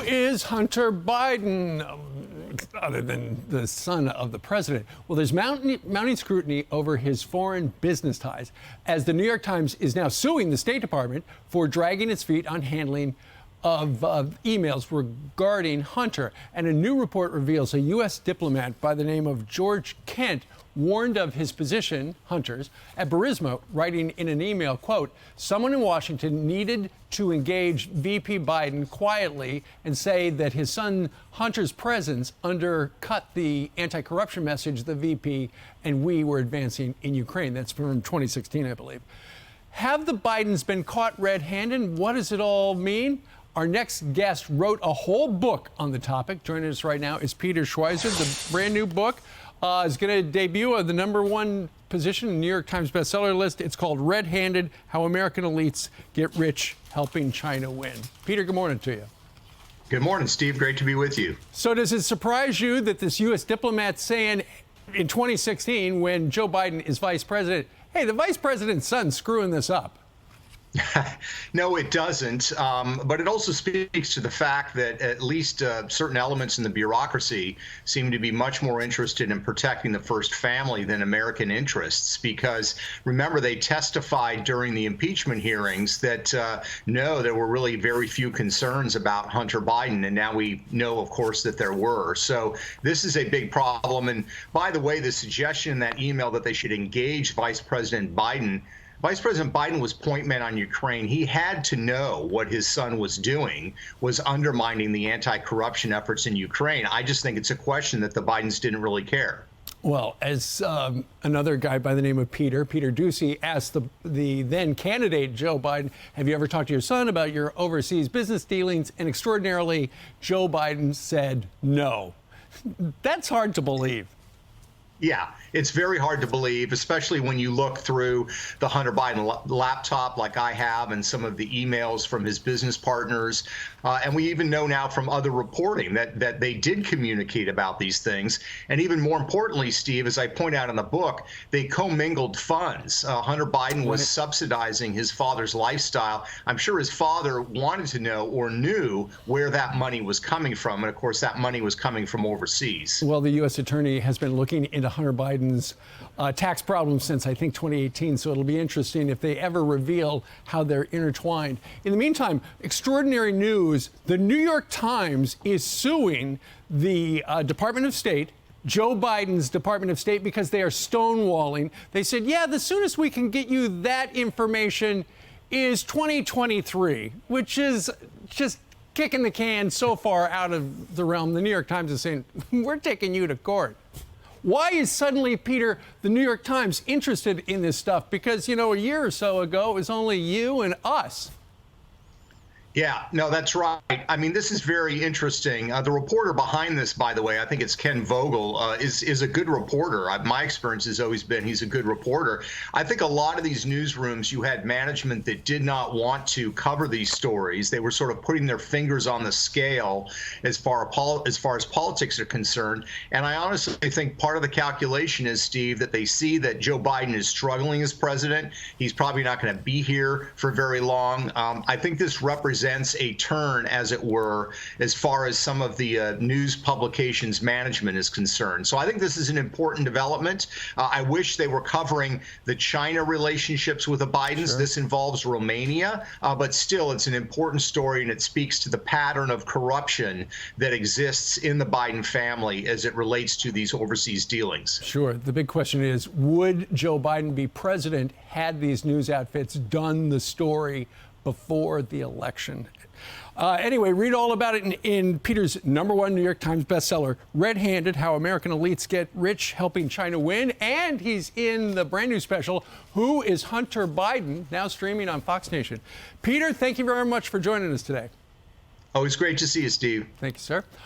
is Hunter Biden, other than the son of the president? Well, there's mounting scrutiny over his foreign business ties, as the New York Times is now suing the State Department for dragging its feet on handling of emails regarding Hunter. And a new report reveals a U.S. diplomat by the name of George Kent warned of his position, Hunter's, at Burisma, writing in an email, quote, "Someone in Washington needed to engage VP Biden quietly and say that his son Hunter's presence undercut the anti-corruption message the VP and we were advancing in Ukraine." That's from 2016, I believe. Have the Bidens been caught red-handed? What does it all mean? Our next guest wrote a whole book on the topic. Joining us right now is Peter Schweizer. The brand new book is going to debut at the #1 position in the New York Times bestseller list. It's called Red-Handed: How American Elites Get Rich Helping China Win. Peter, good morning to you. Good morning, Steve. Great to be with you. So does it surprise you that this U.S. diplomat saying in 2016, when Joe Biden is vice president, hey, the vice president's son's screwing this up? No, it doesn't. But it also speaks to the fact that at least certain elements in the bureaucracy seem to be much more interested in protecting the first family than American interests. Because remember, they testified during the impeachment hearings that no, there were really very few concerns about Hunter Biden. And now we know, of course, that there were. So this is a big problem. And by the way, the suggestion in that email that they should engage Vice President Biden was point man on Ukraine. He had to know what his son was doing was undermining the anti-corruption efforts in Ukraine. I just think it's a question that the Bidens didn't really care. Well, as another guy by the name of Peter Ducey asked the then candidate Joe Biden, have you ever talked to your son about your overseas business dealings? And extraordinarily, Joe Biden said no. That's hard to believe. Yeah, it's very hard to believe, especially when you look through the Hunter Biden laptop like I have and some of the emails from his business partners. And we even know now from other reporting that they did communicate about these things. And even more importantly, Steve, as I point out in the book, they commingled funds. Hunter Biden was subsidizing his father's lifestyle. I'm sure his father wanted to know or knew where that money was coming from. And of course, that money was coming from overseas. Well, the U.S. attorney has been looking into Hunter Biden's tax problems since, I think, 2018. So it'll be interesting if they ever reveal how they're intertwined. In the meantime, extraordinary news. The New York Times is suing the Department of State, Joe Biden's Department of State, because they are stonewalling. They said, yeah, the soonest we can get you that information is 2023, which is just kicking the can so far out of the realm. The New York Times is saying, we're taking you to court. Why is suddenly, Peter, the New York Times interested in this stuff? Because, you know, a year or so ago, it was only you and us. Yeah, no, that's right. I mean, this is very interesting. The reporter behind this, by the way, I think it's Ken Vogel, is a good reporter. My experience has always been he's a good reporter. I think a lot of these newsrooms, you had management that did not want to cover these stories. They were sort of putting their fingers on the scale as far as politics are concerned. And I honestly think part of the calculation is, Steve, that they see that Joe Biden is struggling as president. He's probably not going to be here for very long. I think this represents a turn, as it were, as far as some of the news publications management is concerned. So I think this is an important development. I wish they were covering the China relationships with the Bidens. Sure. This involves Romania, but still it's an important story, and it speaks to the pattern of corruption that exists in the Biden family as it relates to these overseas dealings. Sure. The big question is, would Joe Biden be president had these news outfits done the story before the election? Anyway, read all about it in Peter's #1 New York Times bestseller, Red-Handed: How American Elites Get Rich Helping China Win. And he's in the brand new special, Who is Hunter Biden?, now streaming on Fox Nation. Peter, thank you very much for joining us today. Always great to see you, Steve. Thank you, sir.